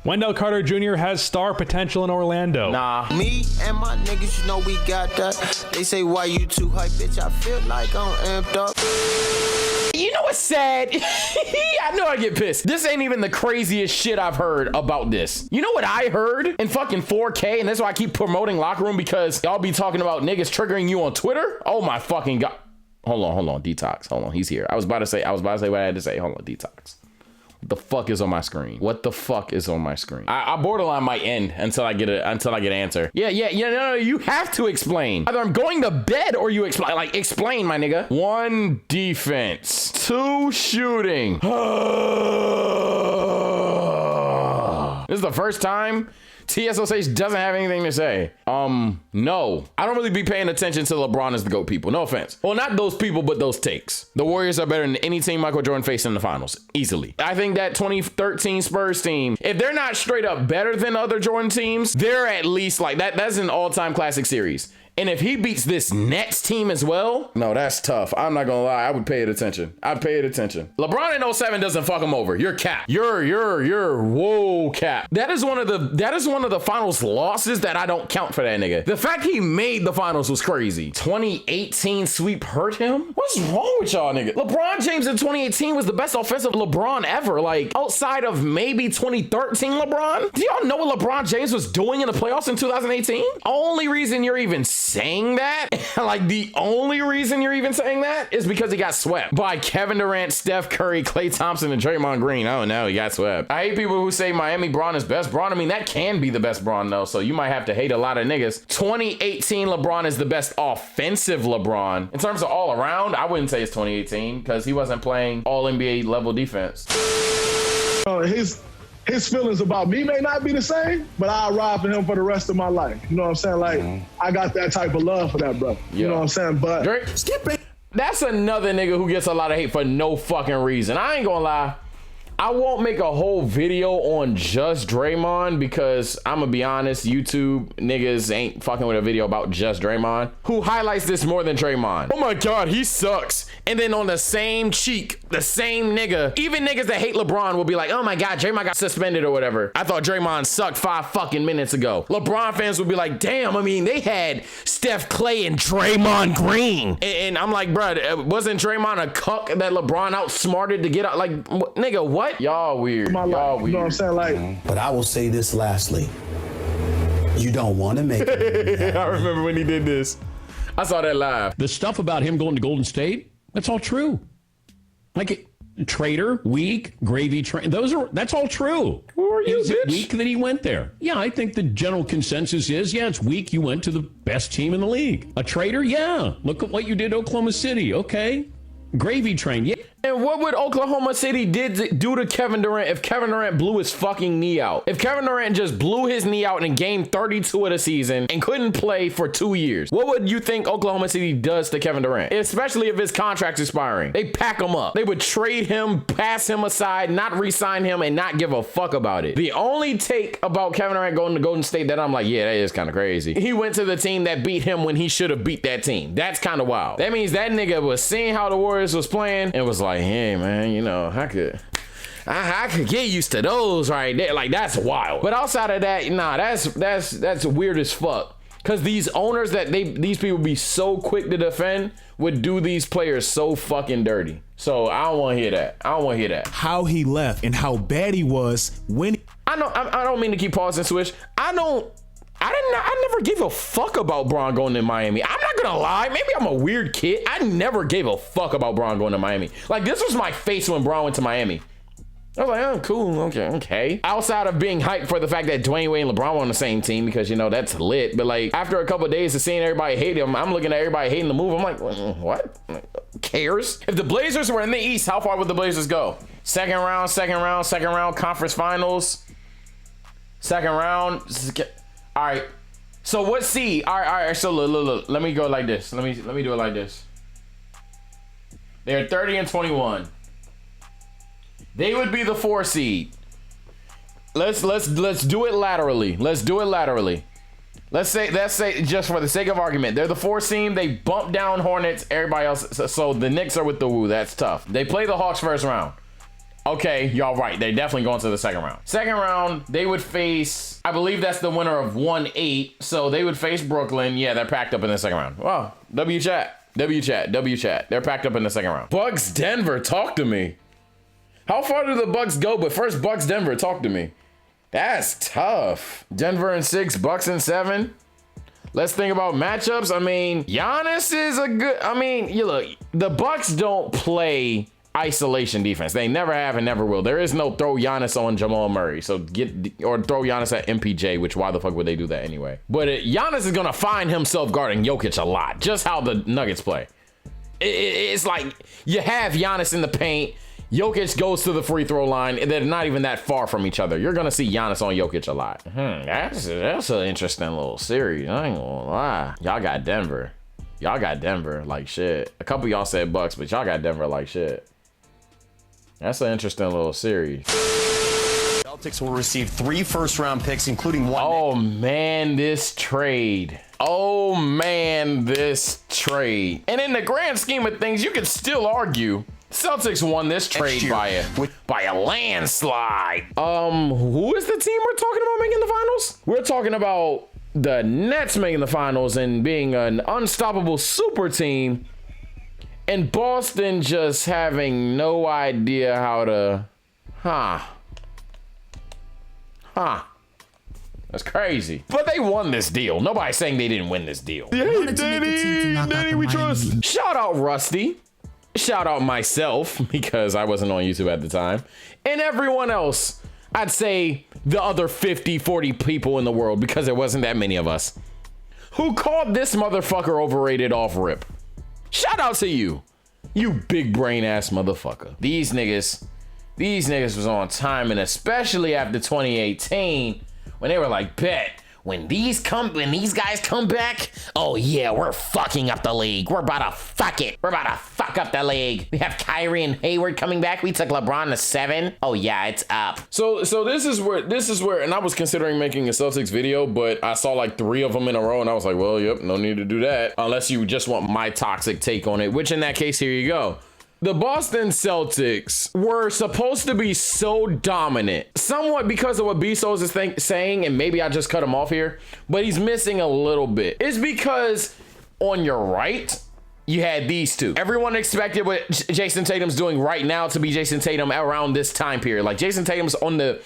Wendell Carter Jr. has star potential in Orlando. Nah. Me and my niggas, you know we got that. They say, why you too hype, bitch? I feel like I'm amped up. You know what's sad? I know I get pissed. This ain't even the craziest shit I've heard about this. You know what I heard in fucking 4K? And that's why I keep promoting Locker Room, because y'all be talking about niggas triggering you on Twitter. Oh my fucking God. Hold on. Detox. Hold on. He's here. I was about to say what I had to say. Hold on. Detox. What the fuck is on my screen? What the fuck is on my screen? I borderline might end until I get an answer. Yeah, no, you have to explain. Either I'm going to bed or you explain. Like, explain, my nigga. 1, defense. 2, shooting. This is the first time TSOH doesn't have anything to say. No. I don't really be paying attention to LeBron as the GOAT people. No offense. Well, not those people, but those takes. The Warriors are better than any team Michael Jordan faced in the finals. Easily. I think that 2013 Spurs team, if they're not straight up better than other Jordan teams, they're at least like that. That's an all-time classic series. And if he beats this Nets team as well, no, that's tough. I'm not gonna lie. I would pay it attention. I'd pay it attention. LeBron in 07 doesn't fuck him over. You're cap. You're whoa cap. That is one of the finals losses that I don't count for that nigga. The fact he made the finals was crazy. 2018 sweep hurt him? What's wrong with y'all nigga? LeBron James in 2018 was the best offensive LeBron ever. Like, outside of maybe 2013 LeBron? Do y'all know what LeBron James was doing in the playoffs in 2018? Only reason you're even saying that, like the only reason you're even saying that is because he got swept by Kevin Durant, Steph Curry, Klay Thompson, and Draymond Green. Oh no, he got swept. I hate people who say Miami Braun is best Braun. I mean, that can be the best Braun though, so you might have to hate a lot of niggas. 2018 LeBron is the best offensive LeBron. In terms of all around, I wouldn't say it's 2018 because he wasn't playing all NBA level defense. His feelings about me may not be the same, but I'll ride for him for the rest of my life. You know what I'm saying? Like, I got that type of love for that brother. You know what I'm saying? But Drake, that's another nigga who gets a lot of hate for no fucking reason. I ain't gonna lie. I won't make a whole video on just Draymond because I'm gonna be honest, YouTube niggas ain't fucking with a video about just Draymond. Who highlights this more than Draymond? Oh my God, he sucks. And then on the same cheek, the same nigga, even niggas that hate LeBron will be like, oh my God, Draymond got suspended or whatever. I thought Draymond sucked 5 fucking minutes ago. LeBron fans will be like, damn, I mean, they had Steph, Klay, and Draymond Green. And I'm like, bruh, wasn't Draymond a cuck that LeBron outsmarted to get out? Like, nigga, what? Y'all weird. Y'all weird. You know what I'm saying? Like, but I will say this lastly. You don't want to make it. I remember when he did this. I saw that live. The stuff about him going to Golden State, that's all true. Like, traitor, weak, gravy train. That's all true. Who are you, Is it bitch? weak that he went there? Yeah, I think the general consensus is, yeah, it's weak. You went to the best team in the league. A traitor? Yeah. Look at what you did to Oklahoma City. Okay. Gravy train. Yeah. And what would Oklahoma City do to Kevin Durant if Kevin Durant blew his fucking knee out? If Kevin Durant just blew his knee out in game 32 of the season and couldn't play for 2 years, what would you think Oklahoma City does to Kevin Durant? Especially if his contract's expiring. They pack him up. They would trade him, pass him aside, not re-sign him, and not give a fuck about it. The only take about Kevin Durant going to Golden State that I'm like, yeah, that is kind of crazy. He went to the team that beat him when he should have beat that team. That's kind of wild. That means that nigga was seeing how the Warriors was playing and was like, hey, man, you know, I could get used to those right there. Like, that's wild. But outside of that, nah, that's weird as fuck. Cause these owners these people be so quick to defend would do these players so fucking dirty. So I don't want to hear that. How he left and how bad he was when I don't mean to keep pausing, Swish. I never gave a fuck about Bron going to Miami. I'm not gonna lie. Maybe I'm a weird kid. I never gave a fuck about Bron going to Miami. Like, this was my face when Bron went to Miami. I was like, oh, cool, okay. Outside of being hyped for the fact that Dwayne Wade and LeBron were on the same team because, you know, that's lit. But, like, after a couple of days of seeing everybody hate him, I'm looking at everybody hating the move. I'm like, what? Who cares? If the Blazers were in the East, how far would the Blazers go? Second round, conference finals. Second round. All right. So what seed? All right. So look. Let me go like this. Let me do it like this. They're 30 and 21. They would be the 4 seed. Let's do it laterally. Let's say just for the sake of argument, they're the 4 seed. They bump down Hornets. Everybody else. So the Knicks are with the Woo. That's tough. They play the Hawks first round. Okay, y'all right. They're definitely going to the second round. Second round, they would face, I believe that's the winner of 1-8. So they would face Brooklyn. Yeah, they're packed up in the second round. Wow. W chat. They're packed up in the second round. Bucks Denver, talk to me. How far do the Bucks go? But first, Bucks Denver, talk to me. That's tough. Denver in 6, Bucks in 7. Let's think about matchups. I mean, Giannis is a good, I mean, you look, the Bucks don't play isolation defense. They never have and never will. There is no throw Giannis on Jamal Murray. So or throw Giannis at MPJ, which why the fuck would they do that anyway? But Giannis is going to find himself guarding Jokic a lot. Just how the Nuggets play. It's like you have Giannis in the paint. Jokic goes to the free throw line, and they're not even that far from each other. You're gonna see Giannis on Jokic a lot. That's an interesting little series. I ain't gonna lie. Y'all got Denver like shit. A couple y'all said Bucks, but y'all got Denver like shit. That's an interesting little series. Celtics will receive 3 first-round picks, including 1. Oh man, this trade. And in the grand scheme of things, you could still argue Celtics won this trade by a landslide. Who is the team we're talking about making the finals? We're talking about the Nets making the finals and being an unstoppable super team, and Boston just having no idea how to, That's crazy. But they won this deal. Nobody's saying they didn't win this deal. Danny, we trust. Shout out Rusty. Shout out myself, because I wasn't on YouTube at the time. And everyone else. I'd say the other 50, 40 people in the world, because there wasn't that many of us, who called this motherfucker overrated off rip. Shout out to you. You big brain ass motherfucker. These niggas was on time, and especially after 2018, when they were like, bet, when these guys come back, oh yeah, we're fucking up the league. We're about to fuck it. We're about to fuck up the league. We have Kyrie and Hayward coming back. We took LeBron to 7. Oh yeah, it's up. So this is where, and I was considering making a Celtics video, but I saw like 3 of them in a row, and I was like, well, yep, no need to do that unless you just want my toxic take on it, which in that case, here you go. The Boston Celtics were supposed to be so dominant, somewhat because of what BSOLZ is saying, and maybe I just cut him off here, but he's missing a little bit. It's because on your right, you had these two. Everyone expected what Jason Tatum's doing right now to be Jason Tatum around this time period. Like Jason Tatum's on the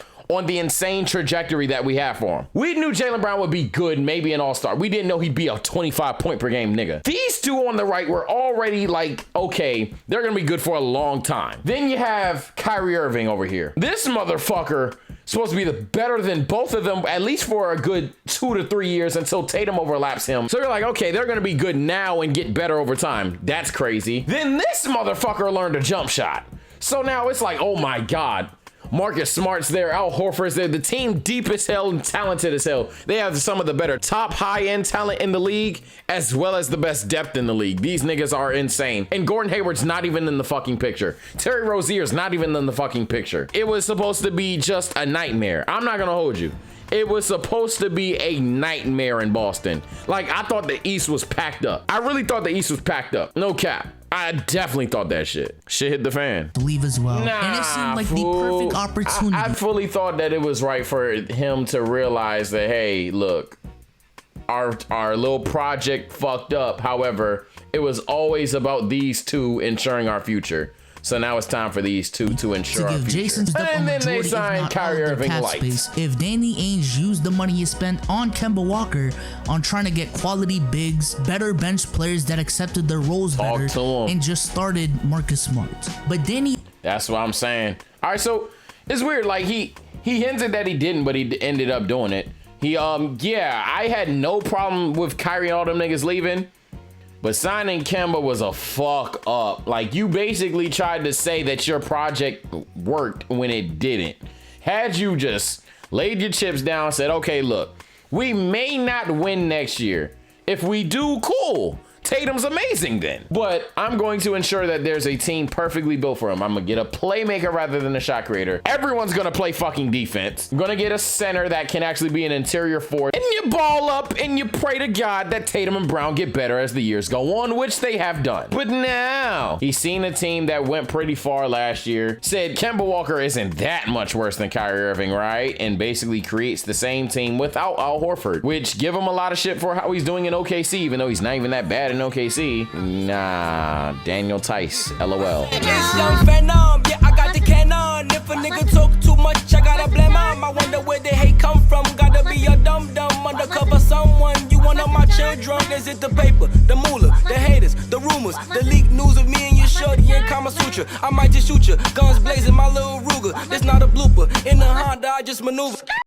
insane trajectory that we have for him. We knew Jaylen Brown would be good, maybe an all-star. We didn't know he'd be a 25 point per game nigga. These two on the right were already like, okay, they're gonna be good for a long time. Then you have Kyrie Irving over here. This motherfucker supposed to be the better than both of them, at least for a good 2 to 3 years until Tatum overlaps him. So you're like, okay, they're gonna be good now and get better over time. That's crazy. Then this motherfucker learned a jump shot. So now it's like, oh my God. Marcus Smart's there, Al Horford's there, the team deep as hell and talented as hell. They have some of the better top high-end talent in the league, as well as the best depth in the league. These niggas are insane. And Gordon Hayward's not even in the fucking picture. Terry Rozier's not even in the fucking picture. It was supposed to be just a nightmare. I'm not gonna hold you. It was supposed to be a nightmare in Boston. Like, I thought the East was packed up. I really thought the East was packed up. No cap. I definitely thought that shit hit the fan. Believe as well. And it seemed like the perfect opportunity. I fully thought that it was right for him to realize that, hey, look, our little project fucked up. However, it was always about these two ensuring our future. So now it's time for these two to ensure our future. And then they signed Kyrie Irving lights. If Danny Ainge used the money he spent on Kemba Walker on trying to get quality bigs, better bench players that accepted their roles better, and just started Marcus Smart. But Danny... That's what I'm saying. All right, so it's weird. Like, he hinted that he didn't, but he ended up doing it. Yeah, I had no problem with Kyrie and all them niggas leaving. But signing Kemba was a fuck up. Like, you basically tried to say that your project worked when it didn't. Had you just laid your chips down, said, okay, look, we may not win next year. If we do, cool. Tatum's amazing then. But I'm going to ensure that there's a team perfectly built for him. I'm gonna get a playmaker rather than a shot creator. Everyone's gonna play fucking defense. I'm gonna get a center that can actually be an interior force. And you ball up and you pray to God that Tatum and Brown get better as the years go on, which they have done. But now he's seen a team that went pretty far last year, said Kemba Walker isn't that much worse than Kyrie Irving, right? And basically creates the same team without Al Horford, which give him a lot of shit for how he's doing in OKC, even though he's not even that bad in OKC. Nah, Daniel Tice, LOL. Yeah, I got the cannon. If a nigga talk too much, I gotta blame him. I wonder where the hate come from. Gotta be a dum-dum undercover someone. You one of my children. Is it the paper, the moolah, the haters, the rumors, the leaked news of me and your shorty in Kama Sutra? I might just shoot you. Guns blazing, my little Ruger. This not a blooper. In the Honda, I just maneuver.